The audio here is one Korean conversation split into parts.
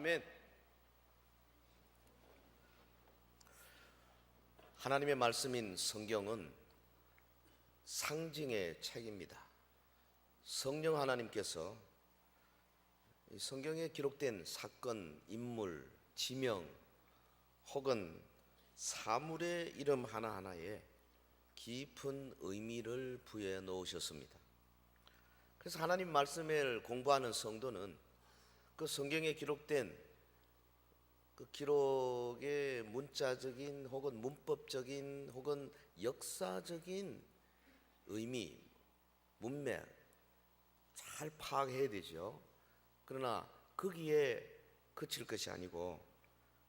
아멘. 하나님의 말씀인 성경은 상징의 책입니다. 성령 하나님께서 이 성경에 기록된 사건, 인물, 지명 혹은 사물의 이름 하나하나에 깊은 의미를 부여해 놓으셨습니다. 그래서 하나님 말씀을 공부하는 성도는 그 성경에 기록된 그 기록의 문자적인 혹은 문법적인 혹은 역사적인 의미, 문맥 잘 파악해야 되죠. 그러나 거기에 그칠 것이 아니고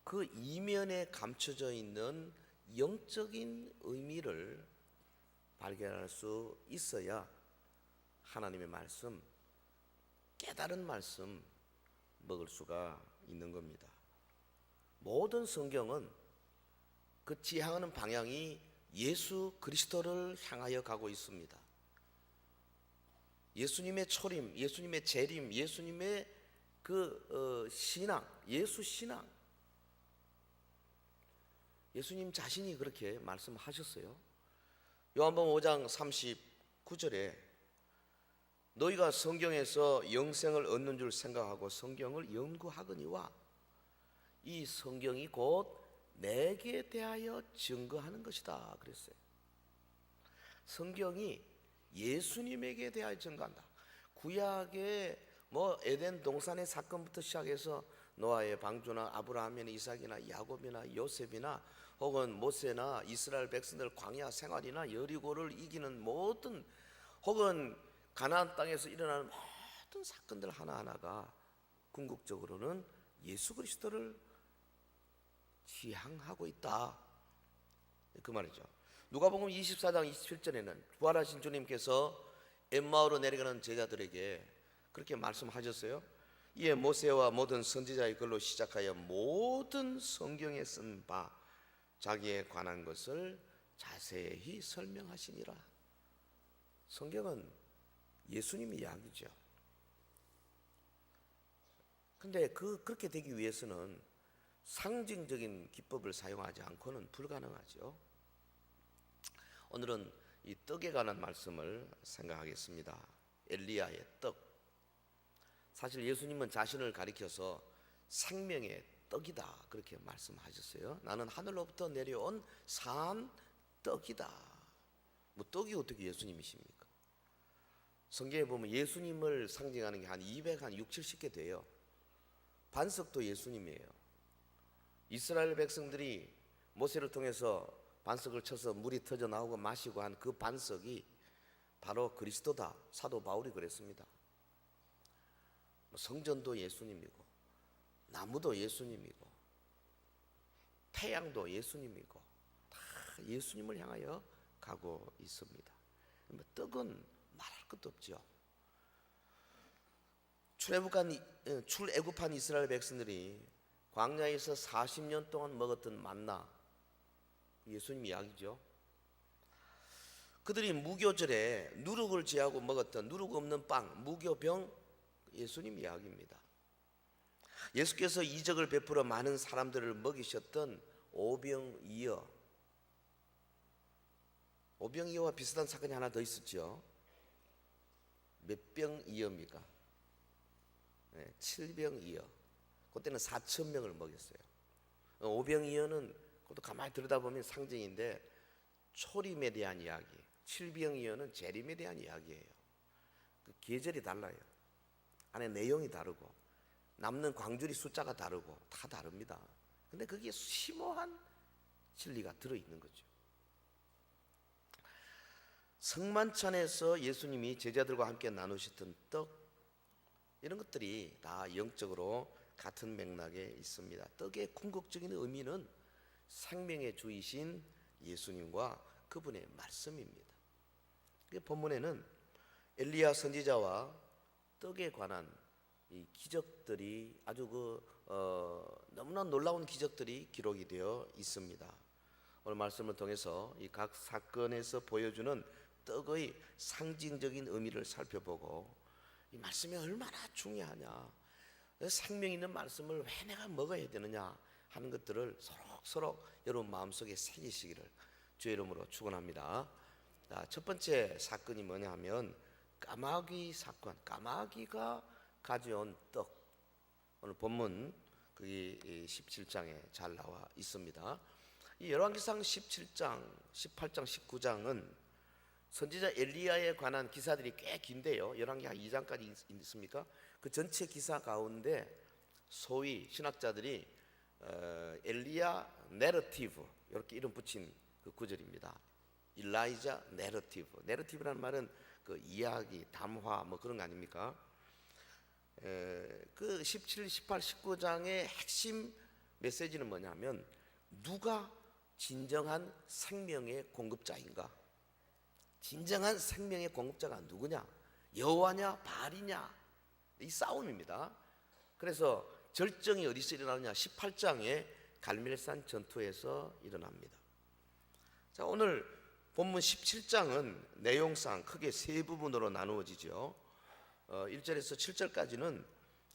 그 이면에 감춰져 있는 영적인 의미를 발견할 수 있어야 하나님의 말씀, 깨달은 말씀 먹을 수가 있는 겁니다. 모든 성경은 그 지향하는 방향이 예수 그리스도를 향하여 가고 있습니다. 예수님의 초림, 예수님의 재림, 예수님의 신앙, 예수 신앙. 예수님 자신이 그렇게 말씀하셨어요. 요한복음 5장 39절에 너희가 성경에서 영생을 얻는 줄 생각하고 성경을 연구하거니와 이 성경이 곧 내게 대하여 증거하는 것이다 그랬어요. 성경이 예수님에게 대하여 증거한다. 구약의 에덴 동산의 사건부터 시작해서 노아의 방주나 아브라함이나 이삭이나 야곱이나 요셉이나 혹은 모세나 이스라엘 백성들 광야 생활이나 여리고를 이기는 모든 혹은 가나안 땅에서 일어나는 모든 사건들 하나하나가 궁극적으로는 예수 그리스도를 지향하고 있다 그 말이죠. 누가복음 24장 27절에는 부활하신 주님께서 엠마오로 내려가는 제자들에게 그렇게 말씀하셨어요. 이에 모세와 모든 선지자의 글로 시작하여 모든 성경에 쓴 바 자기에 관한 것을 자세히 설명하시니라. 성경은 예수님 이야기죠. 근데 그렇게 되기 위해서는 상징적인 기법을 사용하지 않고는 불가능하죠. 오늘은 이 떡에 관한 말씀을 생각하겠습니다. 엘리야의 떡. 사실 예수님은 자신을 가리켜서 생명의 떡이다 그렇게 말씀하셨어요. 나는 하늘로부터 내려온 산 떡이다. 떡이 어떻게 예수님이십니까? 성경에 보면 예수님을 상징하는 게 한 260, 70개 돼요. 반석도 예수님이에요. 이스라엘 백성들이 모세를 통해서 반석을 쳐서 물이 터져 나오고 마시고 한 그 반석이 바로 그리스도다. 사도 바울이 그랬습니다. 성전도 예수님이고 나무도 예수님이고 태양도 예수님이고 다 예수님을 향하여 가고 있습니다. 떡은 말할 것도 없죠. 출애굽한 이스라엘 백성들이 광야에서 40년 동안 먹었던 만나 예수님 이야기죠. 그들이 무교절에 누룩을 제하고 먹었던 누룩 없는 빵 무교병 예수님 이야기입니다. 예수께서 이적을 베풀어 많은 사람들을 먹이셨던 오병이어 오병이어와 비슷한 사건이 하나 더 있었죠. 몇 병이어입니까? 7병이어. 그때는 4,000명을 먹였어요. 오병이어는 그것도 가만히 들여다보면 상징인데 초림에 대한 이야기, 7병이어는 재림에 대한 이야기예요. 그 계절이 달라요. 안에 내용이 다르고 남는 광주리 숫자가 다르고 다 다릅니다. 근데 거기에 심오한 진리가 들어있는 거죠. 성만찬에서 예수님이 제자들과 함께 나누셨던 떡 이런 것들이 다 영적으로 같은 맥락에 있습니다. 떡의 궁극적인 의미는 생명의 주이신 예수님과 그분의 말씀입니다. 본문에는 엘리야 선지자와 떡에 관한 이 기적들이 아주 너무나 놀라운 기적들이 기록이 되어 있습니다. 오늘 말씀을 통해서 이 각 사건에서 보여주는 떡의 상징적인 의미를 살펴보고 이 말씀이 얼마나 중요하냐, 생명 있는 말씀을 왜 내가 먹어야 되느냐 하는 것들을 서로 여러분 마음속에 새기시기를 주의 이름으로 축원합니다. 첫 번째 사건이 뭐냐 하면 까마귀 사건. 까마귀가 가져온 떡. 오늘 본문 거기 17장에 잘 나와 있습니다. 이 열왕기상 17장, 18장, 19장은 선지자 엘리야에 관한 기사들이 꽤 긴데요. 열왕기 2장까지 있습니까? 그 전체 기사 가운데 소위 신학자들이 엘리야 내러티브 이렇게 이름 붙인 그 구절입니다. 일라이자 내러티브. 내러티브라는 말은 그 이야기, 담화 뭐 그런 거 아닙니까? 그 17, 18, 19장의 핵심 메시지는 뭐냐면 누가 진정한 생명의 공급자인가? 진정한 생명의 공급자가 누구냐? 여호와냐 바알이냐? 이 싸움입니다. 그래서 절정이 어디서 일어나느냐? 18장에 갈멜산 전투에서 일어납니다. 자, 오늘 본문 17장은 내용상 크게 세 부분으로 나누어지죠. 1절에서 7절까지는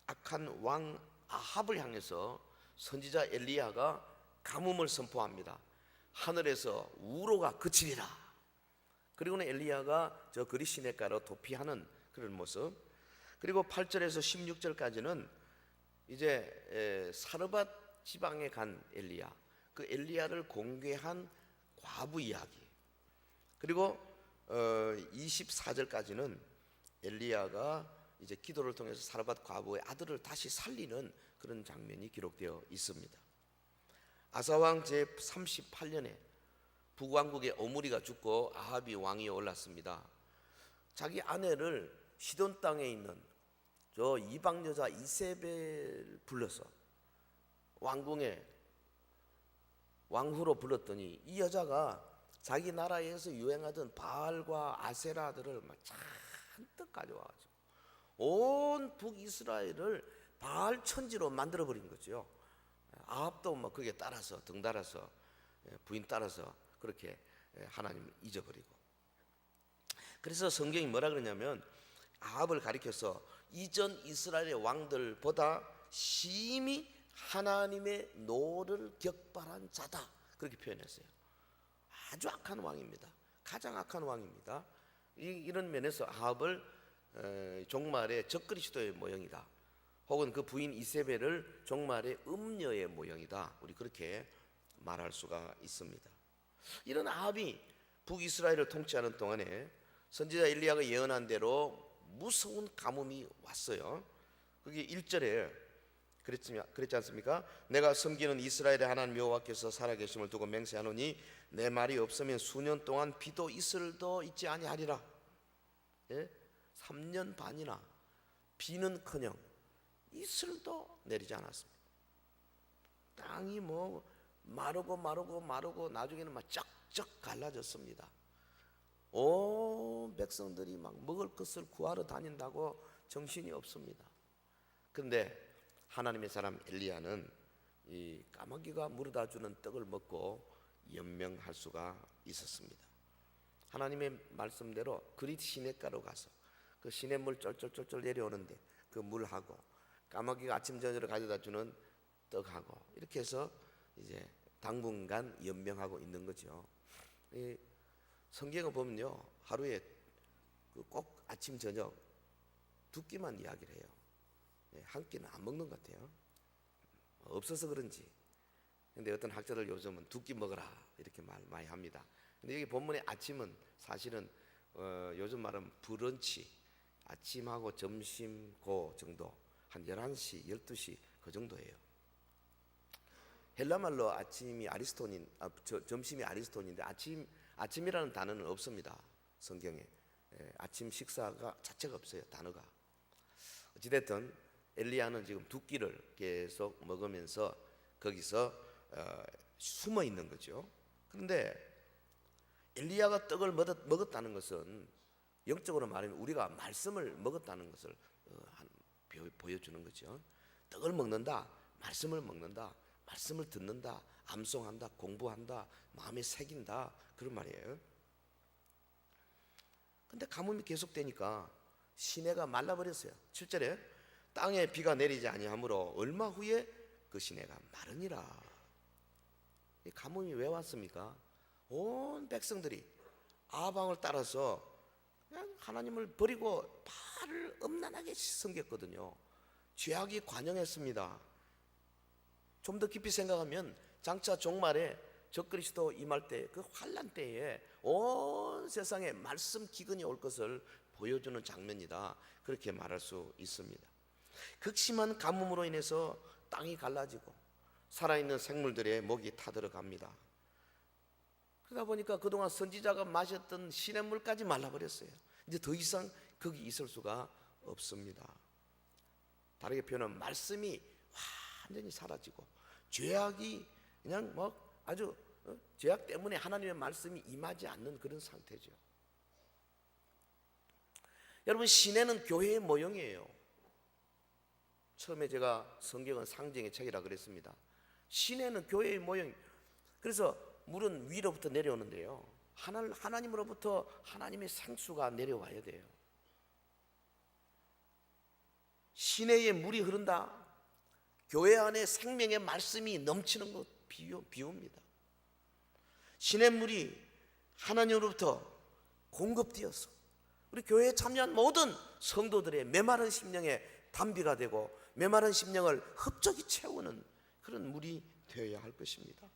악한 왕 아합을 향해서 선지자 엘리야가 가뭄을 선포합니다. 하늘에서 우로가 그치리라. 그리고는 엘리야가 저 그리 시냇가로 도피하는 그런 모습. 그리고 8절에서 16절까지는 이제 사르밧 지방에 간 엘리야, 그 엘리야를 공개한 과부 이야기. 그리고 24절까지는 엘리야가 이제 기도를 통해서 사르밧 과부의 아들을 다시 살리는 그런 장면이 기록되어 있습니다. 아사왕 제 38년에 북왕국의 오므리가 죽고 아합이 왕위에 올랐습니다. 자기 아내를 시돈 땅에 있는 저 이방 여자 이세벨 불러서 왕궁에 왕후로 불렀더니 이 여자가 자기 나라에서 유행하던 바알과 아세라들을 막 잔뜩 가져와가지고 온 북이스라엘을 바알 천지로 만들어 버린 거죠. 아합도 뭐 그게 따라서 등달아서 부인 따라서 그렇게 하나님을 잊어버리고. 그래서 성경이 뭐라 그러냐면 아합을 가리켜서 이전 이스라엘의 왕들보다 심히 하나님의 노를 격발한 자다 그렇게 표현했어요. 아주 악한 왕입니다. 가장 악한 왕입니다. 이런 면에서 아합을 종말의 적그리스도의 모형이다, 혹은 그 부인 이세벨을 종말의 음녀의 모형이다, 우리 그렇게 말할 수가 있습니다. 이런 아합이 북이스라엘을 통치하는 동안에 선지자 엘리야가 예언한 대로 무서운 가뭄이 왔어요. 그게 1절에 그랬지 않습니까? 내가 섬기는 이스라엘의 하나님 여호와께서 살아계심을 두고 맹세하노니 내 말이 없으면 수년 동안 비도 이슬도 있지 아니하리라. 3년 반이나 비는커녕 이슬도 내리지 않았습니다. 땅이 뭐 마르고 나중에는 막 쩍쩍 갈라졌습니다. 온 백성들이 막 먹을 것을 구하러 다닌다고 정신이 없습니다. 그런데 하나님의 사람 엘리야는 이 까마귀가 물어다 주는 떡을 먹고 연명할 수가 있었습니다. 하나님의 말씀대로 그리 시냇가로 가서 그 시냇물 쫄쫄쫄쫄 내려오는데 그 물하고 까마귀가 아침 저녁으로 가져다 주는 떡하고 이렇게 해서 이제 당분간 연명하고 있는 거죠. 이 성경을 보면요, 하루에 꼭 아침 저녁 두 끼만 이야기를 해요. 한 끼는 안 먹는 것 같아요. 없어서 그런지. 근데 어떤 학자들 요즘은 두 끼 먹어라 이렇게 말 많이 합니다. 근데 여기 본문의 아침은 사실은 요즘 말은 브런치, 아침하고 점심 그 정도, 한 11시, 12시 그 정도예요. 헬라말로 아침이 아리스톤인, 점심이 아리스톤인데 아침이라는 단어는 없습니다. 성경에 아침 식사가 자체가 없어요. 단어가. 어찌됐든 엘리야는 지금 두 끼를 계속 먹으면서 거기서 숨어 있는 거죠. 그런데 엘리야가 떡을 먹었다는 것은 영적으로 말하면 우리가 말씀을 먹었다는 것을 보여주는 거죠. 떡을 먹는다, 말씀을 먹는다, 말씀을 듣는다, 암송한다, 공부한다, 마음에 새긴다, 그런 말이에요. 근데 가뭄이 계속되니까 시내가 말라버렸어요. 7절에 땅에 비가 내리지 아니하므로 얼마 후에 그 시내가 마르니라. 이 가뭄이 왜 왔습니까? 온 백성들이 아방을 따라서 그냥 하나님을 버리고 발을 음란하게 섬겼거든요. 죄악이 관영했습니다. 좀 더 깊이 생각하면 장차 종말에 적그리스도 임할 때, 그 환난 때에 온 세상에 말씀 기근이 올 것을 보여주는 장면이다, 그렇게 말할 수 있습니다. 극심한 가뭄으로 인해서 땅이 갈라지고 살아있는 생물들의 목이 타들어갑니다. 그러다 보니까 그동안 선지자가 마셨던 시냇물까지 말라버렸어요. 이제 더 이상 거기 있을 수가 없습니다. 다르게 표현하면 말씀이 완전히 사라지고 죄악이 그냥 아주 죄악 때문에 하나님의 말씀이 임하지 않는 그런 상태죠. 여러분, 시내는 교회의 모형이에요. 처음에 제가 성경은 상징의 책이라 그랬습니다. 시내는 교회의 모형. 그래서 물은 위로부터 내려오는데요, 하나님으로부터 하나님의 생수가 내려와야 돼요. 시내에 물이 흐른다, 교회 안에 생명의 말씀이 넘치는 것 비유입니다. 시냇물이 하나님으로부터 공급되어서 우리 교회에 참여한 모든 성도들의 메마른 심령에 담비가 되고 메마른 심령을 흡족히 채우는 그런 물이 되어야 할 것입니다.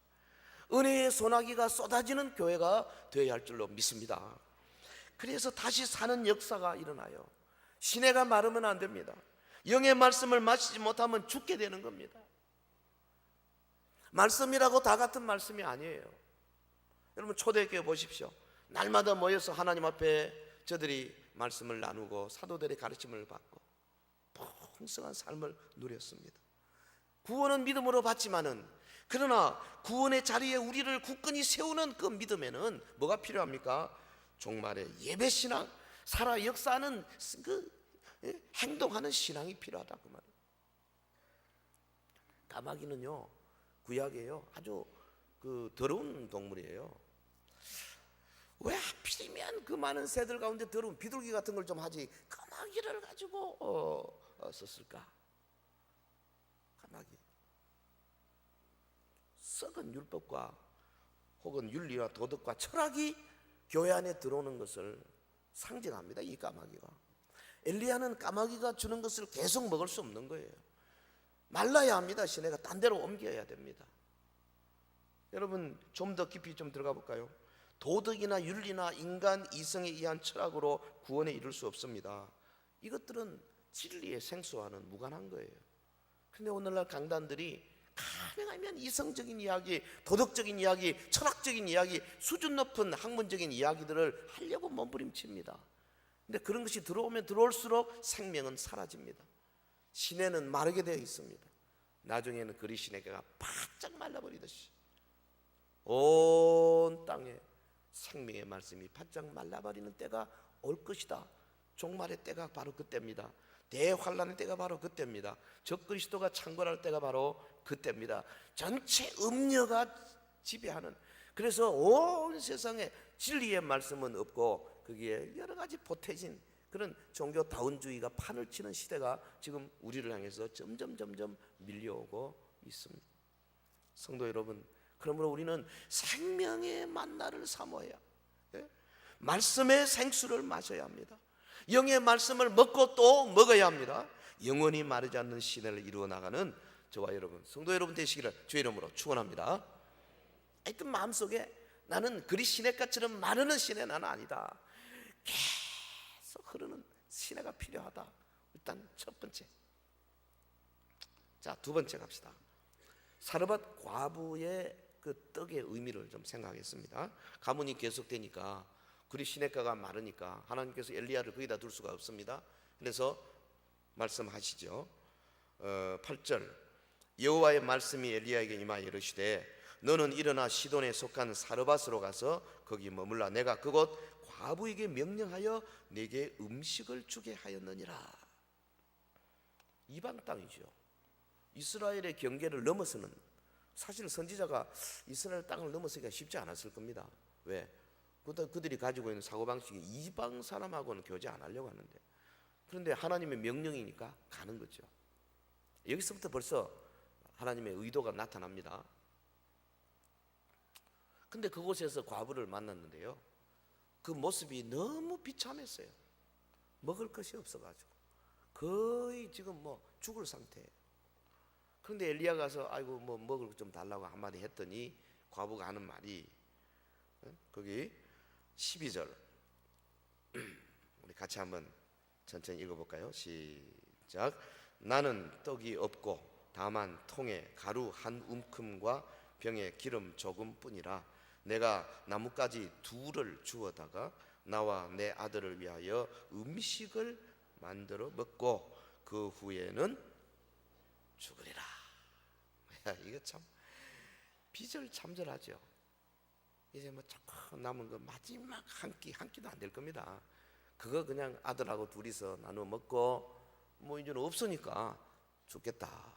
은혜의 소나기가 쏟아지는 교회가 되어야 할 줄로 믿습니다. 그래서 다시 사는 역사가 일어나요. 시내가 마르면 안 됩니다. 영의 말씀을 마시지 못하면 죽게 되는 겁니다. 말씀이라고 다 같은 말씀이 아니에요. 여러분, 초대교회 보십시오. 날마다 모여서 하나님 앞에 저들이 말씀을 나누고 사도들의 가르침을 받고 풍성한 삶을 누렸습니다. 구원은 믿음으로 받지만은, 그러나 구원의 자리에 우리를 굳건히 세우는 그 믿음에는 뭐가 필요합니까? 종말의 예배신앙, 살아 역사하는 행동하는 신앙이 필요하다, 그 말이에요. 까마귀는요, 구약이에요, 아주 더러운 동물이에요. 왜 하필이면 그 많은 새들 가운데 더러운 비둘기 같은 걸 좀 하지 까마귀를 가지고 썼을까? 까마귀, 썩은 율법과 혹은 윤리와 도덕과 철학이 교회 안에 들어오는 것을 상징합니다, 이 까마귀가. 엘리야는 까마귀가 주는 것을 계속 먹을 수 없는 거예요. 말라야 합니다. 시내가 딴 데로 옮겨야 됩니다. 여러분, 좀 더 깊이 좀 들어가 볼까요? 도덕이나 윤리나 인간 이성에 의한 철학으로 구원에 이를 수 없습니다. 이것들은 진리의 생수와는 무관한 거예요. 그런데 오늘날 강단들이 가능하면 이성적인 이야기, 도덕적인 이야기, 철학적인 이야기, 수준 높은 학문적인 이야기들을 하려고 몸부림칩니다. 근데 그런 것이 들어오면 들어올수록 생명은 사라집니다. 시내는 마르게 되어 있습니다. 나중에는 그리 시내가 바짝 말라버리듯이 온 땅에 생명의 말씀이 바짝 말라버리는 때가 올 것이다. 종말의 때가 바로 그때입니다. 대환란의 때가 바로 그때입니다. 적그리스도가 창궐할 때가 바로 그때입니다. 전체 음녀가 지배하는, 그래서 온 세상에 진리의 말씀은 없고 거기에 여러 가지 보태진 그런 종교다운주의가 판을 치는 시대가 지금 우리를 향해서 점점 밀려오고 있습니다. 성도 여러분, 그러므로 우리는 생명의 만나를 사모해야, 말씀의 생수를 마셔야 합니다. 영의 말씀을 먹고 또 먹어야 합니다. 영원히 마르지 않는 시내를 이루어 나가는 저와 여러분, 성도 여러분 되시기를 주의 이름으로 축원합니다. 하여튼 마음속에 나는 그리 시냇가처럼 마르는 시내 나는 아니다, 계속 흐르는 시내가 필요하다. 일단 첫 번째. 자, 두 번째 갑시다. 사르밧 과부의 그 떡의 의미를 좀 생각하겠습니다. 가뭄이 계속되니까, 그리 시냇가가 마르니까 하나님께서 엘리야를 거기다 둘 수가 없습니다. 그래서 말씀하시죠. 8절, 여호와의 말씀이 엘리야에게 임하여 이르시되 너는 일어나 시돈에 속한 사르밧으로 가서 거기 머물라. 내가 그곳 과부에게 명령하여 내게 음식을 주게 하였느니라. 이방 땅이죠. 이스라엘의 경계를 넘어서는, 사실 선지자가 이스라엘 땅을 넘어서기가 쉽지 않았을 겁니다. 왜? 그들이 가지고 있는 사고방식이 이방 사람하고는 교제 안 하려고 하는데, 그런데 하나님의 명령이니까 가는 거죠. 여기서부터 벌써 하나님의 의도가 나타납니다. 근데 그곳에서 과부를 만났는데요, 그 모습이 너무 비참했어요. 먹을 것이 없어가지고 거의 지금 뭐 죽을 상태예요. 그런데 엘리야가 가서 아이고 뭐 먹을 것 좀 달라고 한마디 했더니 과부가 하는 말이, 거기 12절 우리 같이 한번 천천히 읽어볼까요? 시작. 나는 떡이 없고 다만 통에 가루 한 움큼과 병에 기름 조금뿐이라. 내가 나뭇가지 둘을 주워다가 나와 내 아들을 위하여 음식을 만들어 먹고 그 후에는 죽으리라. 이거 참 비절참절하죠. 이제 뭐 조금 남은 거 마지막 한 끼도 안 될 겁니다. 그거 그냥 아들하고 둘이서 나눠 먹고 뭐 이제는 없으니까 죽겠다.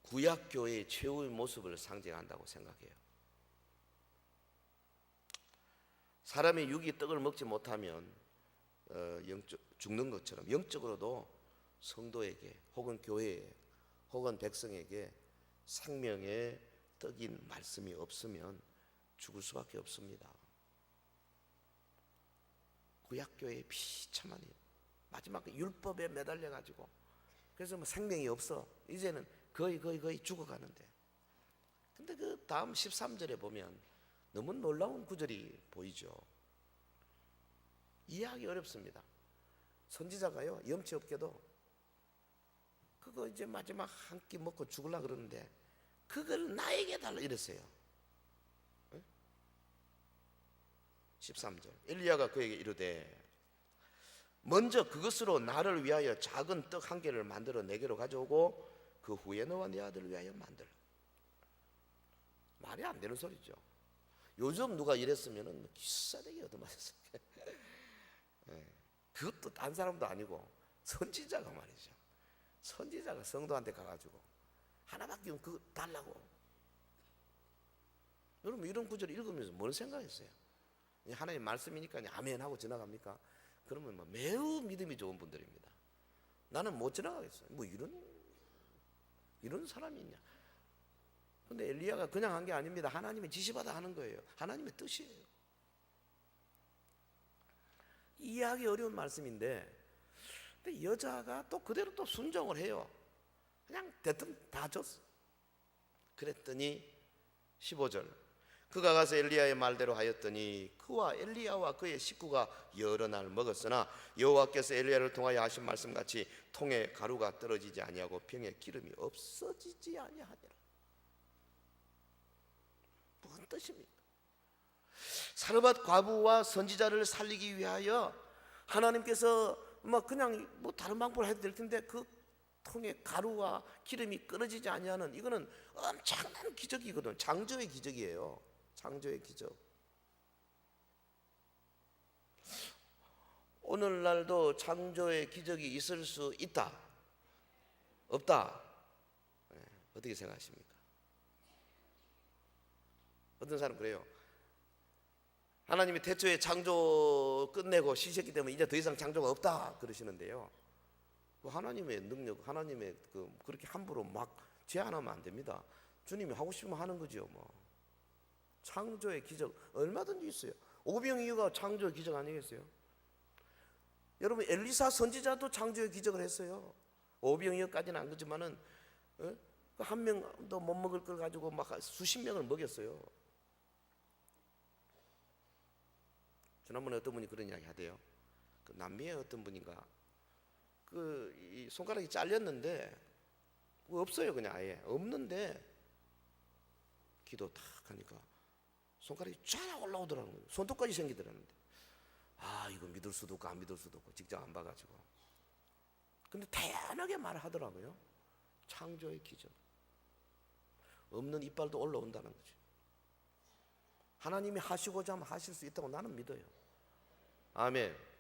구약교회의 최후의 모습을 상징한다고 생각해요. 사람이 육이 떡을 먹지 못하면 죽는 것처럼 영적으로도 성도에게 혹은 교회에 혹은 백성에게 생명의 떡인 말씀이 없으면 죽을 수밖에 없습니다. 구약교회의 비참한 일, 마지막 율법에 매달려 가지고 그래서 뭐 생명이 없어. 이제는 거의 죽어가는데, 근데 그 다음 13절에 보면 너무 놀라운 구절이 보이죠. 이해하기 어렵습니다. 선지자가요, 염치 없게도 그거 이제 마지막 한 끼 먹고 죽으려고 그러는데 그걸 나에게 달라 이랬어요. 13절 엘리야가 그에게 이르되 먼저 그것으로 나를 위하여 작은 떡 한 개를 만들어 내게로 가져오고 그 후에 너와 네 아들을 위하여 만들어. 말이 안 되는 소리죠. 요즘 누가 이랬으면 기싸대기 얻어맞았어요. 그것도 딴 사람도 아니고 선지자가 말이죠. 선지자가 성도한테 가가지고 하나밖에 없으면 그거 달라고. 여러분 이런 구절을 읽으면서 뭘 생각했어요? 하나님 말씀이니까 아멘 하고 지나갑니까? 그러면 뭐 매우 믿음이 좋은 분들입니다. 나는 못 지나가겠어요. 뭐 이런 사람이 있냐? 근데 엘리야가 그냥 한 게 아닙니다. 하나님의 지시받아 하는 거예요. 하나님의 뜻이에요. 이해하기 어려운 말씀인데, 근데 여자가 또 그대로 또 순종을 해요. 그냥 대뜸 다 줬어. 그랬더니 15절 그가 가서 엘리야의 말대로 하였더니 그와 엘리야와 그의 식구가 여러 날 먹었으나 여호와께서 엘리야를 통하여 하신 말씀같이 통에 가루가 떨어지지 아니하고 병에 기름이 없어지지 아니하니라. 무슨 뜻입니까? 사르밧 과부와 선지자를 살리기 위하여 하나님께서 그냥 다른 방법을 해도 될 텐데 그 통에 가루와 기름이 끊어지지 아니하는, 이거는 엄청난 기적이거든. 창조의 기적이에요. 창조의 기적. 오늘날도 창조의 기적이 있을 수 있다? 없다? 어떻게 생각하십니까? 어떤 사람 그래요. 하나님이 태초에 창조 끝내고 쉬셨기 때문에 이제 더 이상 창조가 없다 그러시는데요. 하나님의 능력, 하나님의 그렇게 함부로 막 제한하면 안 됩니다. 주님이 하고 싶으면 하는 거죠. 창조의 기적 얼마든지 있어요. 오병이어가 창조의 기적 아니겠어요? 여러분 엘리사 선지자도 창조의 기적을 했어요. 오병이어까지는 안 그렇지만은 한 명도 못 먹을 걸 가지고 막 수십 명을 먹였어요. 지난번에 어떤 분이 그런 이야기 하대요. 그 남미의 어떤 분인가 이 손가락이 잘렸는데 없어요. 그냥 아예 없는데 기도 탁 하니까 손가락이 쫙 올라오더라고요. 손톱까지 생기더라는데 이거 믿을 수도 없고 안 믿을 수도 없고 직접 안 봐가지고. 근데 다양하게 말하더라고요. 창조의 기적. 없는 이빨도 올라온다는 거죠. 하나님이 하시고자 하면 하실 수 있다고 나는 믿어요. 아멘.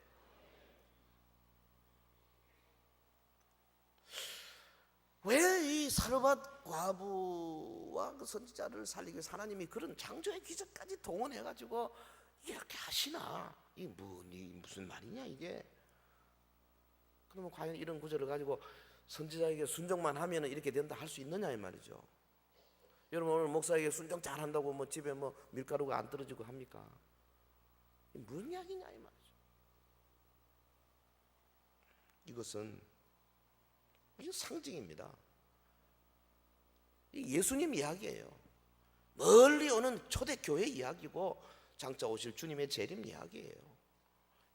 왜 이 사르밧 과부와 그 선지자를 살리기 위해서 하나님이 그런 창조의 기적까지 동원해가지고 이렇게 하시나? 이게 무슨 말이냐 이게? 그러면 과연 이런 구절을 가지고 선지자에게 순종만 하면 이렇게 된다 할 수 있느냐 이 말이죠. 여러분 오늘 목사에게 순종 잘한다고 뭐 집에 뭐 밀가루가 안 떨어지고 합니까? 이게 무슨 이야기냐 이 말이죠. 이것은 이게 상징입니다. 이 예수님 이야기예요. 멀리 오는 초대교회 이야기고 장차 오실 주님의 재림 이야기예요.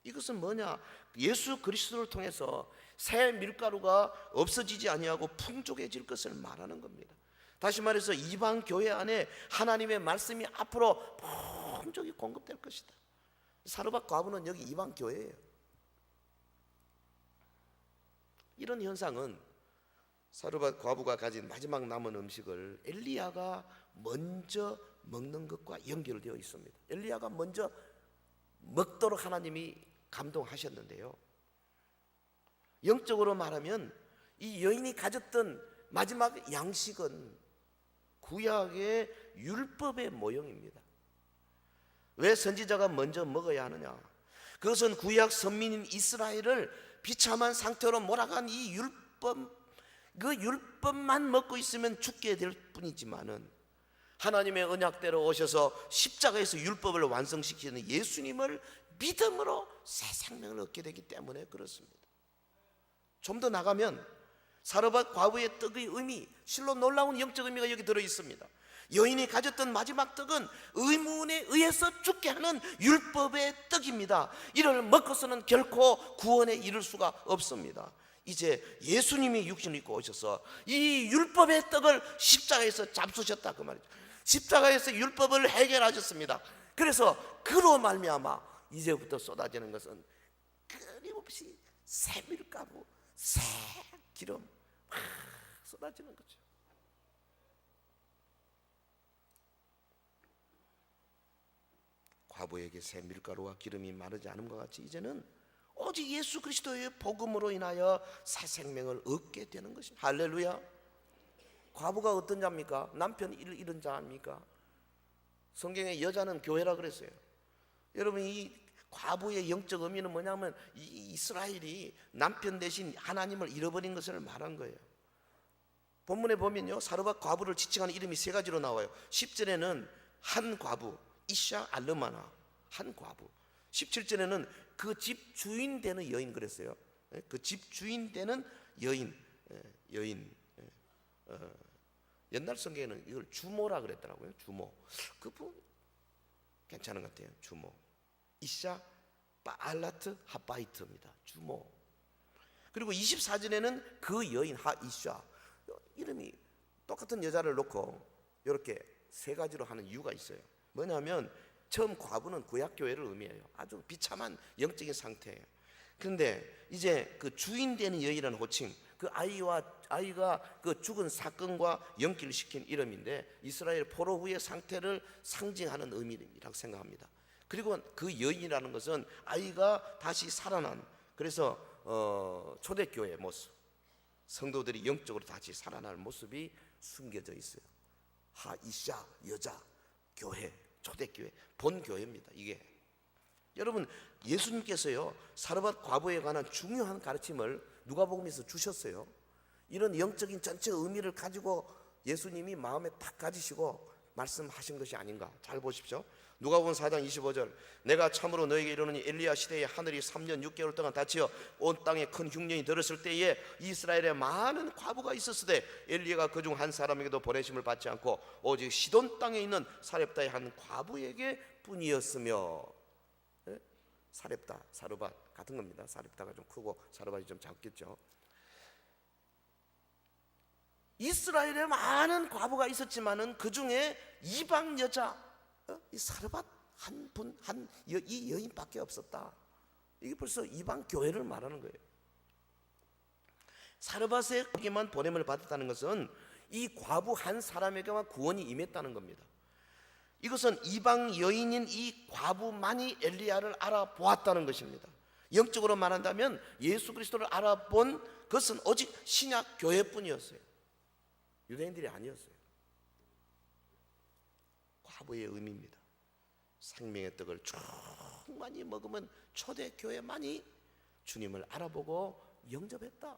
이것은 뭐냐? 예수 그리스도를 통해서 새 밀가루가 없어지지 아니하고 풍족해질 것을 말하는 겁니다. 다시 말해서 이방 교회 안에 하나님의 말씀이 앞으로 풍족히 공급될 것이다. 사르밧 과부는 여기 이방 교회예요. 이런 현상은 사르밧 과부가 가진 마지막 남은 음식을 엘리야가 먼저 먹는 것과 연결되어 있습니다. 엘리야가 먼저 먹도록 하나님이 감동하셨는데요, 영적으로 말하면 이 여인이 가졌던 마지막 양식은 구약의 율법의 모형입니다. 왜 선지자가 먼저 먹어야 하느냐? 그것은 구약 선민인 이스라엘을 비참한 상태로 몰아간 이 율법, 그 율법만 먹고 있으면 죽게 될 뿐이지만은 하나님의 언약대로 오셔서 십자가에서 율법을 완성시키는 예수님을 믿음으로 새 생명을 얻게 되기 때문에 그렇습니다. 좀 더 나가면 사르밧 과부의 떡의 의미, 실로 놀라운 영적 의미가 여기 들어 있습니다. 여인이 가졌던 마지막 떡은 의문에 의해서 죽게 하는 율법의 떡입니다. 이를 먹고서는 결코 구원에 이를 수가 없습니다. 이제 예수님이 육신을 입고 오셔서 이 율법의 떡을 십자가에서 잡수셨다 그 말이죠. 십자가에서 율법을 해결하셨습니다. 그래서 그로 말미암아 이제부터 쏟아지는 것은 끊임없이 새 밀가루, 새 기름 막 쏟아지는 거죠. 과부에게 새 밀가루와 기름이 마르지 않음과 같이 이제는 오직 예수 그리스도의 복음으로 인하여 새 생명을 얻게 되는 것입니다. 할렐루야. 과부가 어떤 자입니까? 남편 잃은 자입니까? 성경에 여자는 교회라 그랬어요. 여러분 이 과부의 영적 의미는 뭐냐면 이 이스라엘이 남편 대신 하나님을 잃어버린 것을 말한 거예요. 본문에 보면요, 사르밧 과부를 지칭하는 이름이 세 가지로 나와요. 10절에는 한 과부, 이샤 알르마나, 한 과부. 17절에는 그 집 주인 되는 여인 그랬어요. 그 집 주인 되는 여인. 옛날 성경에는 이걸 주모라 그랬더라고요. 주모. 그분 괜찮은 것 같아요. 주모. 이샤 바알라트 하바이트입니다. 주모. 그리고 24절에는 그 여인 하이샤. 이름이 똑같은 여자를 놓고 이렇게 세 가지로 하는 이유가 있어요. 뭐냐면 처음 과부는 구약교회를 의미해요. 아주 비참한 영적인 상태예요. 그런데 이제 그 주인 되는 여인이라는 호칭, 그 아이가 그 죽은 사건과 연결시킨 이름인데 이스라엘 포로 후의 상태를 상징하는 의미라고 생각합니다. 그리고 그 여인이라는 것은 아이가 다시 살아난, 그래서 초대교회의 모습, 성도들이 영적으로 다시 살아날 모습이 숨겨져 있어요. 하이샤 여자, 교회, 초대교회, 본교회입니다. 이게 여러분 예수님께서요 사르밧 과부에 관한 중요한 가르침을 누가복음에서 주셨어요. 이런 영적인 전체 의미를 가지고 예수님이 마음에 딱 가지시고 말씀하신 것이 아닌가. 잘 보십시오. 누가복음 4장 25절, 내가 참으로 너에게 이르노니 엘리야 시대에 하늘이 3년 6개월 동안 닫혀 온 땅에 큰 흉년이 들었을 때에 이스라엘에 많은 과부가 있었으되 엘리야가 그중 한 사람에게도 보내심을 받지 않고 오직 시돈 땅에 있는 사렙다의 한 과부에게 뿐이었으며. 사렙다, 사르밧 같은 겁니다. 사렙다가 좀 크고 사르밧이 좀 작겠죠. 이스라엘에 많은 과부가 있었지만은 그 중에 이방 여자, 이 사르밧 이 여인밖에 없었다. 이게 벌써 이방 교회를 말하는 거예요. 사르밧에게만 보냄을 받았다는 것은 이 과부 한 사람에게만 구원이 임했다는 겁니다. 이것은 이방 여인인 이 과부만이 엘리야를 알아보았다는 것입니다. 영적으로 말한다면 예수 그리스도를 알아본 것은 오직 신약 교회뿐이었어요. 유대인들이 아니었어요. 과부의 의미입니다. 생명의 떡을 충만히 먹으면 초대교회만이 주님을 알아보고 영접했다.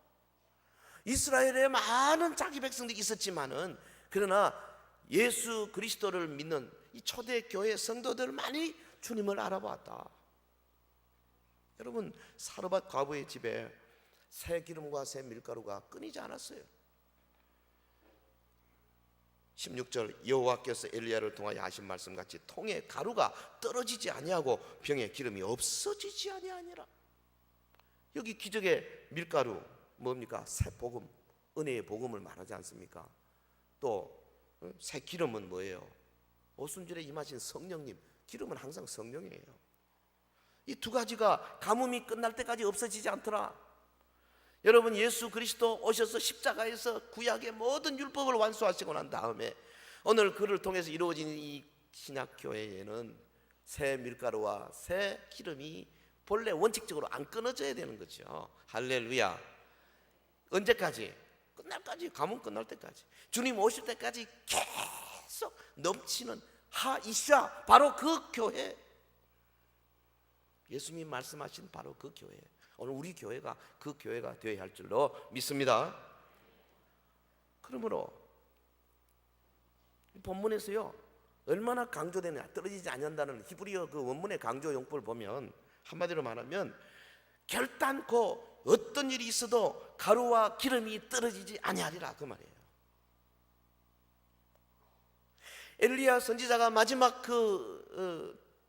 이스라엘에 많은 자기 백성들이 있었지만은 그러나 예수 그리스도를 믿는 이 초대교회 성도들만이 주님을 알아봤다. 여러분, 사르밧 과부의 집에 새 기름과 새 밀가루가 끊이지 않았어요. 16절 여호와께서 엘리야를 통하여 하신 말씀같이 통에 가루가 떨어지지 아니하고 병에 기름이 없어지지 아니하니라. 여기 기적의 밀가루 뭡니까? 새 복음, 은혜의 복음을 말하지 않습니까? 또 새 기름은 뭐예요? 오순절에 임하신 성령님, 기름은 항상 성령이에요. 이 두 가지가 가뭄이 끝날 때까지 없어지지 않더라. 여러분, 예수 그리스도 오셔서 십자가에서 구약의 모든 율법을 완수하시고 난 다음에 오늘 그를 통해서 이루어진 이 신약교회에는 새 밀가루와 새 기름이 본래 원칙적으로 안 끊어져야 되는 거죠. 할렐루야. 언제까지? 끝날까지, 가뭄 끝날 때까지, 주님 오실 때까지 계속 넘치는 하이샤, 바로 그 교회, 예수님이 말씀하신 바로 그 교회, 오늘 우리 교회가 그 교회가 되어야 할 줄로 믿습니다. 그러므로 본문에서요 얼마나 강조되느냐, 떨어지지 않는다는 히브리어 그 원문의 강조 용법을 보면 한마디로 말하면 결단코 어떤 일이 있어도 가루와 기름이 떨어지지 아니하리라, 그 말이에요. 엘리야 선지자가 마지막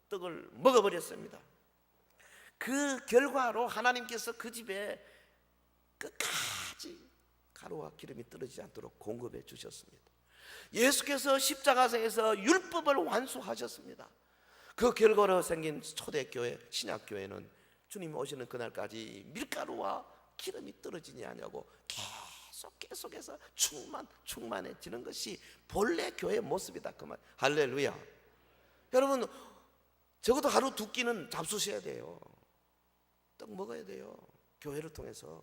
떡을 먹어버렸습니다. 그 결과로 하나님께서 그 집에 끝까지 가루와 기름이 떨어지지 않도록 공급해 주셨습니다. 예수께서 십자가에서 율법을 완수하셨습니다. 그 결과로 생긴 초대교회, 신약교회는 주님 오시는 그날까지 밀가루와 기름이 떨어지지 않냐고 계속해서 충만해지는 것이 본래 교회의 모습이다, 그 말. 할렐루야. 여러분, 적어도 하루 두 끼는 잡수셔야 돼요. 떡 먹어야 돼요. 교회를 통해서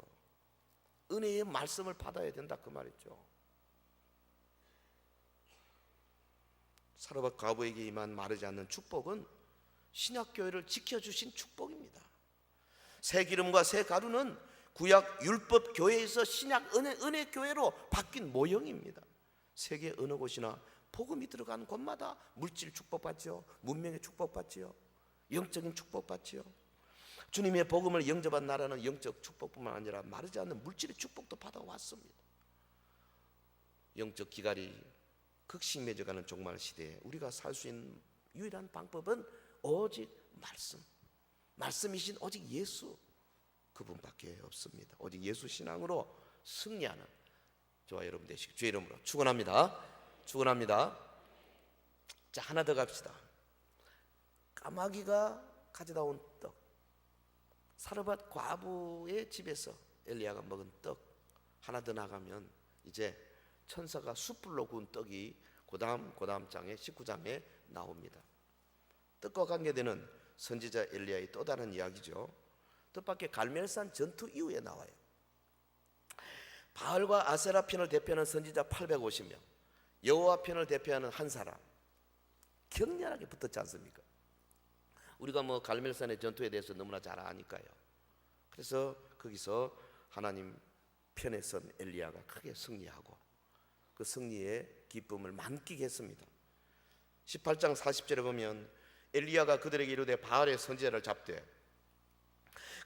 은혜의 말씀을 받아야 된다, 그 말이죠. 사르밧 과부에게 임한 마르지 않는 축복은 신약교회를 지켜주신 축복입니다. 새 기름과 새 가루는 구약 율법 교회에서 신약 은혜 교회로 바뀐 모형입니다. 세계 어느 곳이나 복음이 들어간 곳마다 물질 축복받지요, 문명의 축복받지요, 영적인 축복받지요. 주님의 복음을 영접한 나라는 영적 축복뿐만 아니라 마르지 않는 물질의 축복도 받아왔습니다. 영적 기갈이 극심해져가는 종말 시대에 우리가 살 수 있는 유일한 방법은 오직 말씀이신 오직 예수, 그분밖에 없습니다. 오직 예수 신앙으로 승리하는 저와 여러분 되시길 주의 이름으로 축원합니다. 자, 하나 더 갑시다. 까마귀가 가져다 온 떡, 사르밧 과부의 집에서 엘리야가 먹은 떡, 하나 더 나가면 이제 천사가 숯불로 구운 떡이 그 다음 장에 19장에 나옵니다. 떡과 관계되는 선지자 엘리야의 또 다른 이야기죠. 뜻밖의 갈멜산 전투 이후에 나와요. 바알과 아세라 편을 대표하는 선지자 850명, 여호와 편을 대표하는 한 사람, 격렬하게 붙었지 않습니까? 우리가 뭐 갈멜산의 전투에 대해서 너무나 잘 아니까요. 그래서 거기서 하나님 편에 선 엘리야가 크게 승리하고 그 승리의 기쁨을 만끽했습니다. 18장 40절에 보면 엘리야가 그들에게 이르되 바알의 선지자를 잡되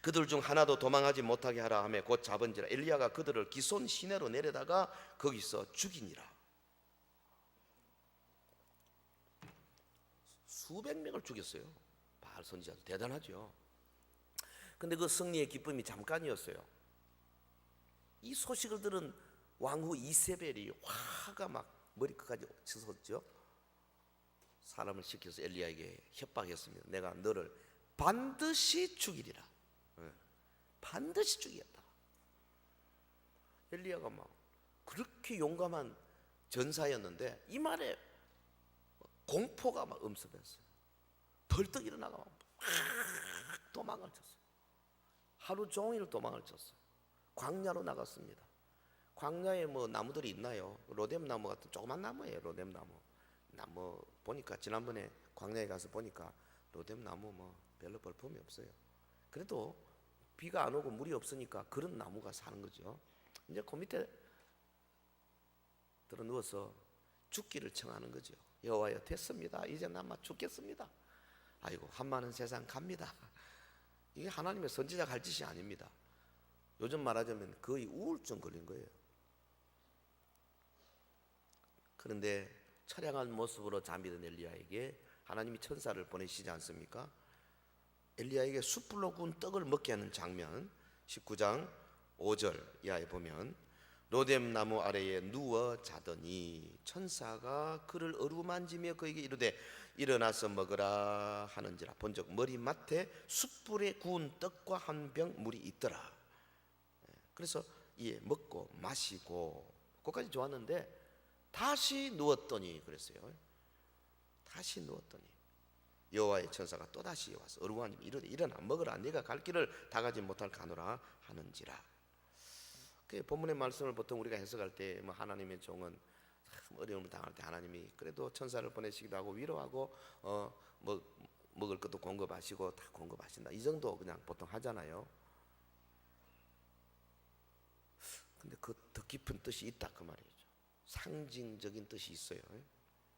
그들 중 하나도 도망하지 못하게 하라 하며 곧 잡은지라. 엘리야가 그들을 기손 시내로 내려다가 거기서 죽이니라. 수백 명을 죽였어요. 바알 선지자도 대단하죠. 근데 그 승리의 기쁨이 잠깐이었어요. 이 소식을 들은 왕후 이세벨이 화가 막 머리끝까지 치솟았죠. 사람을 시켜서 엘리야에게 협박했습니다. 내가 너를 반드시 죽이리라. 반드시 죽이겠다. 엘리야가 막 그렇게 용감한 전사였는데 이 말에 공포가 막 엄습했어요. 벌떡 일어나가 막 도망을 쳤어요. 하루 종일 도망을 쳤어요. 광야로 나갔습니다. 광야에 뭐 나무들이 있나요? 로뎀 나무 같은 조그만 나무예요. 로뎀 나무 보니까 지난번에 광야에 가서 보니까 로뎀 나무 뭐 별로 볼품이 없어요. 그래도 비가 안 오고 물이 없으니까 그런 나무가 사는 거죠. 이제 그 밑에 들어 누워서 죽기를 청하는 거죠. 여호와여, 됐습니다. 이제 나마 죽겠습니다. 아이고, 한많은 세상 갑니다. 이게 하나님의 선지자가 할 짓이 아닙니다. 요즘 말하자면 거의 우울증 걸린 거예요. 그런데 처량한 모습으로 잠이던 엘리야에게 하나님이 천사를 보내시지 않습니까? 엘리야에게 숯불로 구운 떡을 먹게 하는 장면, 19장 5절 이하에 보면 로뎀 나무 아래에 누워 자더니 천사가 그를 어루만지며 그에게 이르되 일어나서 먹으라 하는지라. 본즉 머리맡에 숯불에 구운 떡과 한 병 물이 있더라. 그래서 예, 먹고 마시고 그까지 좋았는데 다시 누웠더니 그랬어요. 다시 누웠더니 여호와의 천사가 또다시 와서 어루만지며 이르되 일어나 먹으라. 네가 갈 길을 다 가지 못할 가노라 하는지라. 그 본문의 말씀을 보통 우리가 해석할 때 뭐 하나님의 종은 참 어려움을 당할 때 하나님이 그래도 천사를 보내시기도 하고 위로하고 먹을 것도 공급하시고 다 공급하신다, 이 정도 그냥 보통 하잖아요. 근데 그 더 깊은 뜻이 있다 그 말이죠. 상징적인 뜻이 있어요.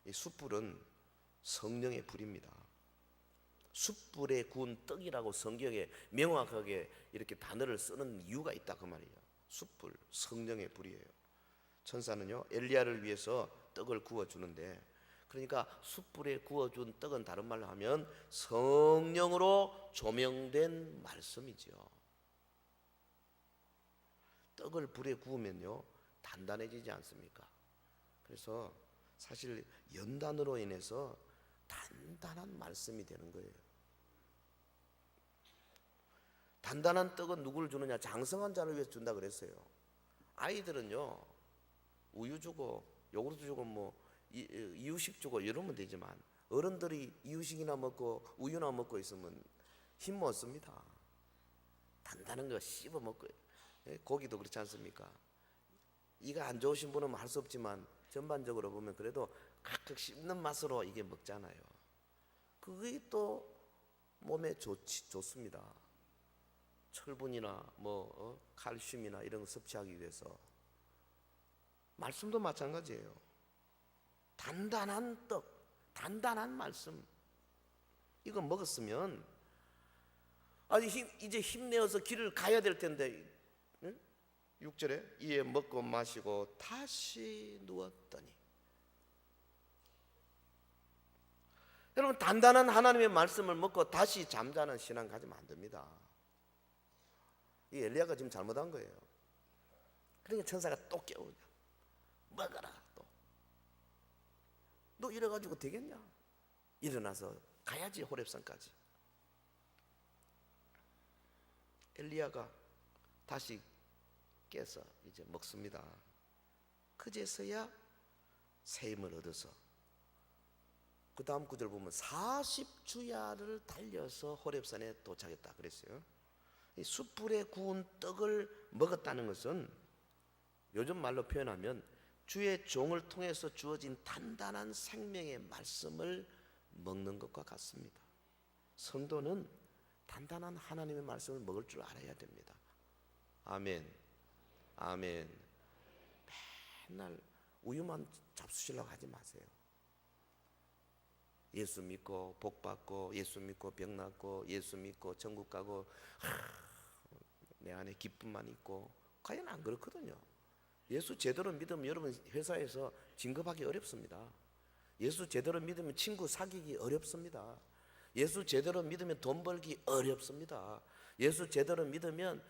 이 숯불은 성령의 불입니다. 숯불에 구운 떡이라고 성경에 명확하게 이렇게 단어를 쓰는 이유가 있다 그 말이에요. 숯불, 성령의 불이에요. 천사는요 엘리야를 위해서 떡을 구워주는데, 그러니까 숯불에 구워준 떡은 다른 말로 하면 성령으로 조명된 말씀이죠. 떡을 불에 구우면요 단단해지지 않습니까? 그래서 사실 연단으로 인해서 단단한 말씀이 되는 거예요. 단단한 떡은 누구를 주느냐? 장성한 자를 위해서 준다 그랬어요. 아이들은요 우유 주고 요구르트 주고 뭐 이유식 주고 이러면 되지만 어른들이 이유식이나 먹고 우유나 먹고 있으면 힘 못 씁니다. 단단한 거 씹어 먹고, 고기도 그렇지 않습니까? 이가 안 좋으신 분은 할 수 없지만 전반적으로 보면 그래도 각각 씹는 맛으로 이게 먹잖아요. 그게 또 몸에 좋습니다. 철분이나 칼슘이나 이런 거 섭취하기 위해서. 말씀도 마찬가지예요. 단단한 떡, 단단한 말씀, 이거 먹었으면 이제 힘내어서 길을 가야 될 텐데, 6절에 이에 먹고 마시고 다시 누웠더니. 여러분, 단단한 하나님의 말씀을 먹고 다시 잠자는 신앙 가지면 안 됩니다. 이 엘리야가 지금 잘못한 거예요. 그러니까 천사가 또 깨우죠. 먹어라. 너 이래가지고 되겠냐? 일어나서 가야지 호렙산까지. 엘리야가 다시 깨서 이제 먹습니다. 그제서야 새 힘을 얻어서 그 다음 구절 보면 40주야를 달려서 호렙산에 도착했다 그랬어요. 이 숯불에 구운 떡을 먹었다는 것은 요즘 말로 표현하면 주의 종을 통해서 주어진 단단한 생명의 말씀을 먹는 것과 같습니다. 성도는 단단한 하나님의 말씀을 먹을 줄 알아야 됩니다. 아멘. 아멘. 맨날 우유만 잡수시려고 하지 마세요. 예수 믿고 복 받고, 예수 믿고 병 낫고, 예수 믿고 천국 가고, 내 안에 기쁨만 있고. 과연 안 그렇거든요. 예수 제대로 믿으면 여러분 회사에서 진급하기 어렵습니다. 예수 제대로 믿으면 친구 사귀기 어렵습니다. 예수 제대로 믿으면 돈 벌기 어렵습니다. 예수 제대로 믿으면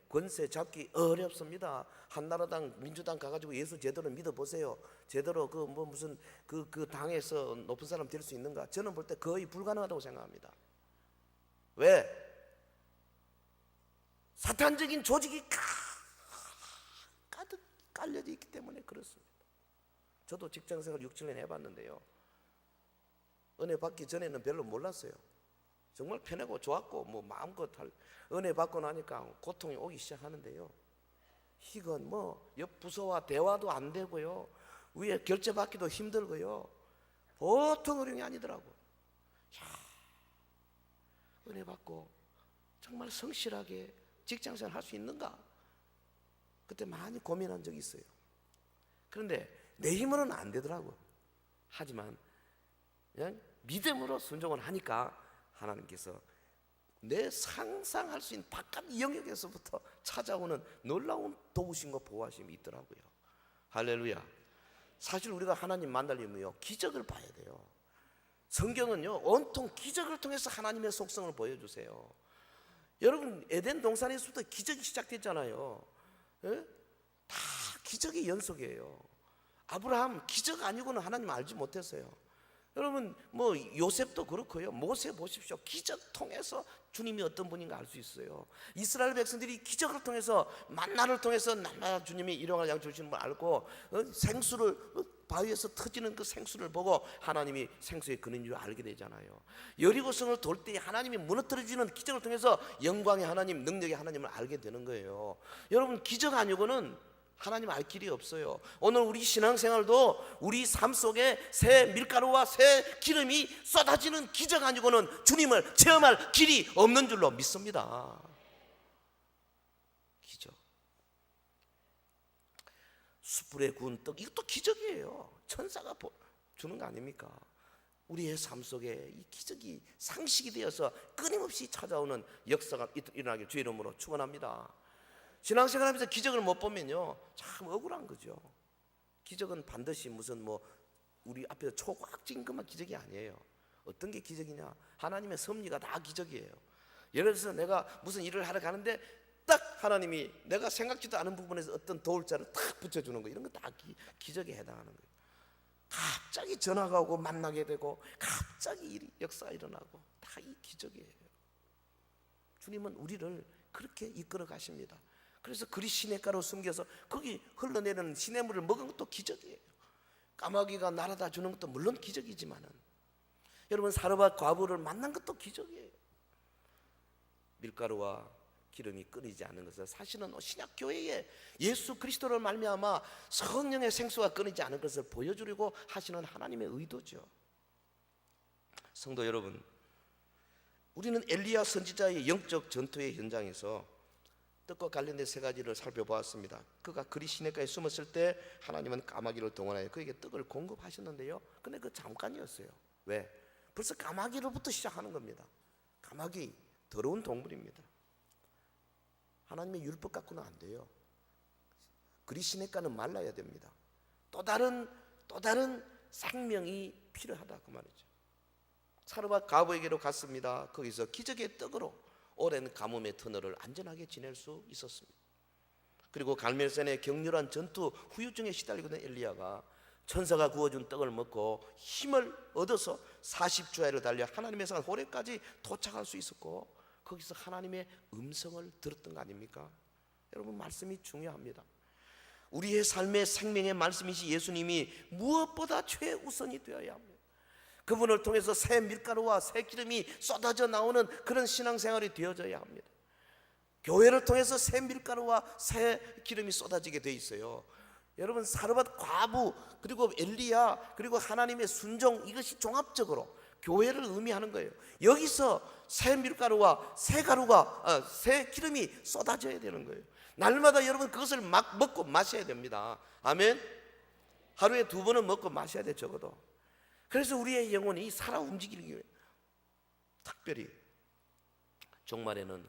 권세 잡기 어렵습니다. 한나라당 민주당 가가지고 예수 제대로 믿어보세요. 제대로 무슨 당에서 높은 사람 될 수 있는가? 저는 볼 때 거의 불가능하다고 생각합니다. 왜? 사탄적인 조직이 가득 깔려져 있기 때문에 그렇습니다. 저도 직장생활 6-7년 해봤는데요, 은혜 받기 전에는 별로 몰랐어요. 정말 편하고 좋았고 마음껏 은혜 받고 나니까 고통이 오기 시작하는데요, 이건 옆 부서와 대화도 안 되고요, 위에 결제 받기도 힘들고요, 보통 어려움이 아니더라고요. 은혜 받고 정말 성실하게 직장생활 할 수 있는가? 그때 많이 고민한 적이 있어요. 그런데 내 힘으로는 안 되더라고. 하지만 그냥 믿음으로 순종을 하니까 하나님께서 내 상상할 수 있는 바깥 영역에서부터 찾아오는 놀라운 도우심과 보호하심이 있더라고요. 할렐루야. 사실 우리가 하나님 만나려면요, 기적을 봐야 돼요. 성경은요, 온통 기적을 통해서 하나님의 속성을 보여주세요. 여러분, 에덴 동산에서부터 기적이 시작됐잖아요. 예? 다 기적의 연속이에요. 아브라함 기적 아니고는 하나님 알지 못했어요. 여러분, 뭐 요셉도 그렇고요. 모세 보십시오. 기적 통해서 주님이 어떤 분인가 알 수 있어요. 이스라엘 백성들이 기적을 통해서 만나를 통해서 날마다 주님이 일용할 양 주시는 걸 알고 생수를 바위에서 터지는 그 생수를 보고 하나님이 생수의 근원인 줄 알게 되잖아요. 여리고성을 돌 때 하나님이 무너뜨려주는 기적을 통해서 영광의 하나님, 능력의 하나님을 알게 되는 거예요. 여러분, 기적 아니고는 하나님 알 길이 없어요. 오늘 우리 신앙생활도 우리 삶 속에 새 밀가루와 새 기름이 쏟아지는 기적 아니고는 주님을 체험할 길이 없는 줄로 믿습니다. 기적. 숯불에 구운 떡, 이것도 기적이에요. 천사가 주는 거 아닙니까? 우리의 삶 속에 이 기적이 상식이 되어서 끊임없이 찾아오는 역사가 일어나길 주의 이름으로 축원합니다. 신앙생활하면서 기적을 못 보면요, 참 억울한 거죠. 기적은 반드시 무슨 뭐 우리 앞에서 초과학적인 것만 기적이 아니에요. 어떤 게 기적이냐? 하나님의 섭리가 다 기적이에요. 예를 들어서 내가 무슨 일을 하러 가는데 딱 하나님이 내가 생각지도 않은 부분에서 어떤 도울 자를 탁 붙여주는 거, 이런 거 다 기적에 해당하는 거예요. 갑자기 전화가 오고 만나게 되고 갑자기 역사가 일어나고 다 이 기적이에요. 주님은 우리를 그렇게 이끌어 가십니다. 그래서 그리 시냇가로 숨겨서 거기 흘러내리는 시냇물을 먹은 것도 기적이에요. 까마귀가 날아다 주는 것도 물론 기적이지만은, 여러분, 사르밧 과부를 만난 것도 기적이에요. 밀가루와 기름이 끊이지 않는 것은 사실은 신약 교회에 예수 그리스도를 말미암아 성령의 생수가 끊이지 않은 것을 보여주려고 하시는 하나님의 의도죠. 성도 여러분, 우리는 엘리야 선지자의 영적 전투의 현장에서 떡과 관련된 세 가지를 살펴보았습니다. 그가 그리 시냇가에 숨었을 때 하나님은 까마귀를 동원하여 그에게 떡을 공급하셨는데요, 근데 그 잠깐이었어요. 왜? 벌써 까마귀로부터 시작하는 겁니다. 까마귀, 더러운 동물입니다. 하나님의 율법 갖고는 안 돼요. 그리 시냇가는 말라야 됩니다. 또 다른 생명이 필요하다, 그 말이죠. 사르밧 과부에게로 갔습니다. 거기서 기적의 떡으로 오랜 가뭄의 터널을 안전하게 지낼 수 있었습니다. 그리고 갈멜산의 격렬한 전투 후유증에 시달리고 있는 엘리야가 천사가 구워준 떡을 먹고 힘을 얻어서 40주야를 달려 하나님의 산 호렙까지 도착할 수 있었고, 거기서 하나님의 음성을 들었던 거 아닙니까? 여러분, 말씀이 중요합니다. 우리의 삶의 생명의 말씀이신 예수님이 무엇보다 최우선이 되어야 합니다. 그분을 통해서 새 밀가루와 새 기름이 쏟아져 나오는 그런 신앙생활이 되어져야 합니다. 교회를 통해서 새 밀가루와 새 기름이 쏟아지게 돼 있어요. 여러분, 사르밧 과부, 그리고 엘리야, 그리고 하나님의 순종, 이것이 종합적으로 교회를 의미하는 거예요. 여기서 새 밀가루와 새 기름이 쏟아져야 되는 거예요. 날마다 여러분 그것을 막 먹고 마셔야 됩니다. 아멘. 하루에 2번은 먹고 마셔야 돼, 적어도. 그래서 우리의 영혼이 살아 움직이기 위해, 특별히 종말에는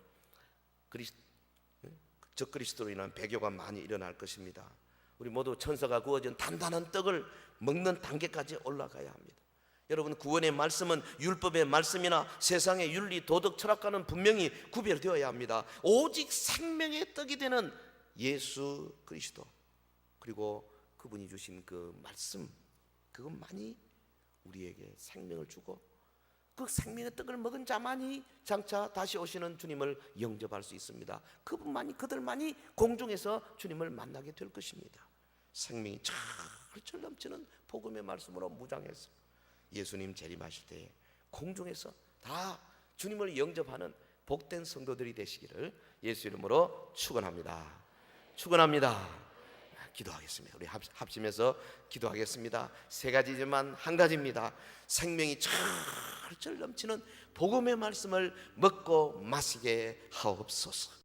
적그리스도로 인한 배교가 많이 일어날 것입니다. 우리 모두 천사가 구워준 단단한 떡을 먹는 단계까지 올라가야 합니다. 여러분, 구원의 말씀은 율법의 말씀이나 세상의 윤리, 도덕, 철학과는 분명히 구별되어야 합니다. 오직 생명의 떡이 되는 예수 그리스도, 그리고 그분이 주신 그 말씀, 그것만이 우리에게 생명을 주고, 그 생명의 떡을 먹은 자만이 장차 다시 오시는 주님을 영접할 수 있습니다. 그들만이 공중에서 주님을 만나게 될 것입니다. 생명이 철철 넘치는 복음의 말씀으로 무장해서 예수님 재림하실 때 공중에서 다 주님을 영접하는 복된 성도들이 되시기를 예수 이름으로 축원합니다. 축원합니다. 기도하겠습니다. 우리 합심해서 기도하겠습니다. 세 가지지만 한 가지입니다. 생명이 철철 넘치는 복음의 말씀을 먹고 마시게 하옵소서.